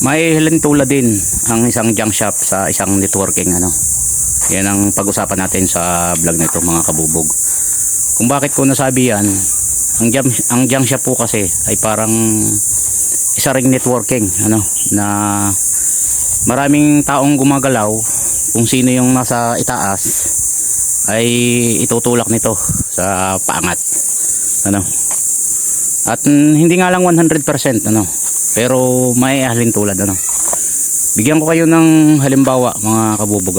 May tulad din ang isang junk shop sa isang networking Yan ang pag-usapan natin sa vlog nito mga kabubog. Kung bakit ko nasabi yan, ang junk shop po kasi ay parang isa ring networking na maraming taong gumagalaw. Kung sino yung nasa itaas ay itutulak nito sa paangat at hindi nga lang 100% pero may halintulad bigyan ko kayo ng halimbawa mga kabubog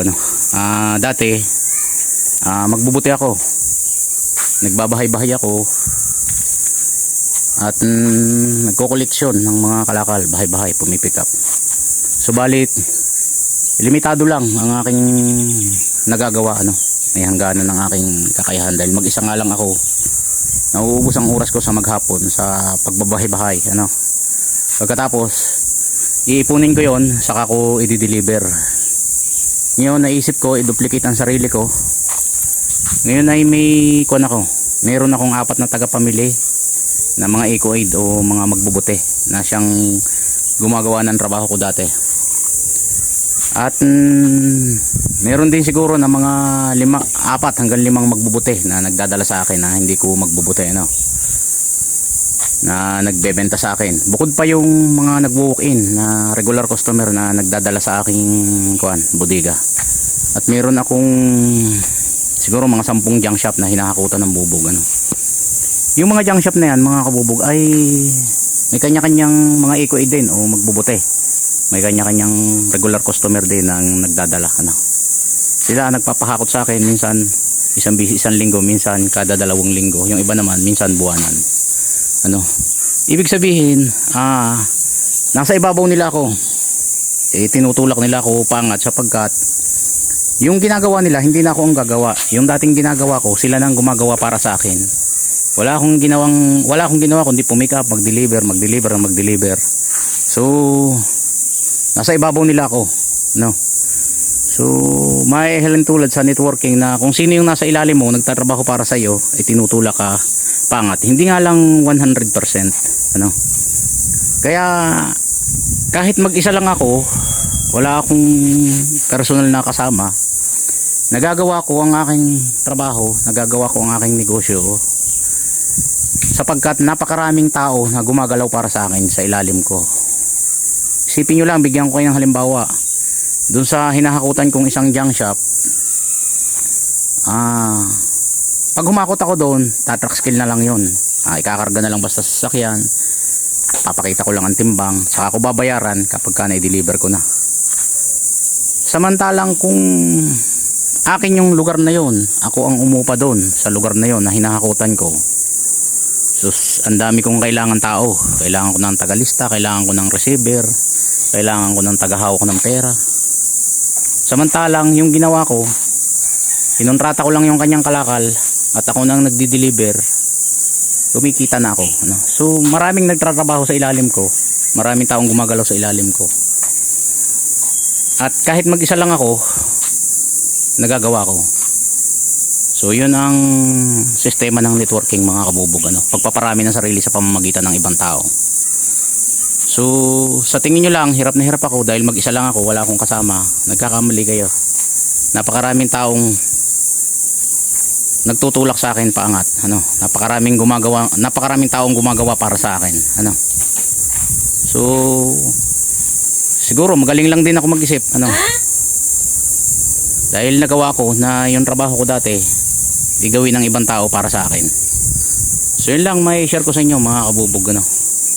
dati magbubuti ako, nagbabahay-bahay ako at nagkokoleksyon ng mga kalakal, bahay-bahay, pumipick up. Subalit limitado lang ang aking nagagawa may hangganan ng aking kakayahan dahil mag-isa nga lang ako. Nauubos ang oras ko sa maghapon sa pagbabahay-bahay pagkatapos iipunin ko yon, saka ko i-deliver. Ngayon naisip ko i-duplicate ang sarili ko. Ngayon ay meron akong 4 na tagapamili na mga eco-aid o mga magbubuti na siyang gumagawa ng trabaho ko dati. At meron din siguro na mga 4 hanggang 5 magbubuti na nagdadala sa akin na hindi ko magbubuti na nagbebenta sa akin. Bukod pa yung mga nag-walk-in na regular customer na nagdadala sa aking bodega. At meron akong siguro mga 10 junk shop na hinahakutan ng bubog Yung mga junk shop na yan mga kabubog ay may kanya-kanyang mga eco-aid din o magbubuti. May kanya-kanyang regular customer din ang nagdadala Sila nagpapahakot sa akin minsan isang linggo, minsan kada 2 linggo. Yung iba naman minsan buwanan. Ibig sabihin nasa ibabaw nila ako. Tinutulak nila ako pangat sapagkat yung ginagawa nila hindi na ako ang gagawa. Yung dating ginagawa ko sila nang gumagawa para sa akin. Wala akong ginawa kundi pumick up, mag-deliver. So nasa ibabaw nila ako So may halintulad sa networking na kung sino yung nasa ilalim mo nagtatrabaho para sa iyo ay tinutulak ka pangat. Hindi nga lang 100% Kaya kahit mag-isa lang ako, wala akong personal na kasama, nagagawa ko ang aking trabaho, nagagawa ko ang aking negosyo sapagkat napakaraming tao na gumagalaw para sa akin sa ilalim ko. Isipin nyo lang, bigyan ko kayo ng halimbawa. Doon sa hinahakutan kong isang junk shop, pag humakot ako doon, tatrack skill na lang yun. Ikakarga na lang basta sa sasakyan, papakita ko lang ang timbang, saka ako babayaran kapag na-deliver ko na. Samantalang kung akin yung lugar na yun, ako ang umupa doon sa lugar na yun na hinahakutan ko, sus, ang dami kong kailangan tao. Kailangan ko ng tagalista, kailangan ko ng receiver, kailangan ko ng tagahawak ng pera. Samantalang yung ginawa ko, inontrata ko lang yung kanyang kalakal at ako nang nagdi-deliver, kumikita na ako So maraming nagtatrabaho sa ilalim ko, maraming taong gumagalaw sa ilalim ko, at kahit mag-isa lang ako, nagagawa ko. So yun ang sistema ng networking mga kabubog pagpaparami ng sarili sa pamamagitan ng ibang tao. So sa tingin nyo lang hirap na hirap ako dahil mag-isa lang ako, wala akong kasama. Nagkakamali kayo. Napakaraming taong nagtutulak sa akin paangat napakaraming taong gumagawa para sa akin So siguro magaling lang din ako mag-isip dahil nagawa ko na yung trabaho ko dati igawin ng ibang tao para sa akin. So yun lang may share ko sa inyo mga kabubog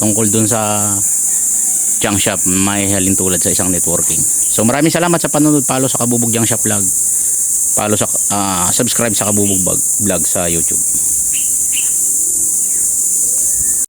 tungkol dun sa junk shop, may halintulad sa isang networking. So maraming salamat sa panonood. Follow sa Kabubog Junk Shop Vlog, follow sa subscribe sa Kabubog Vlog sa YouTube.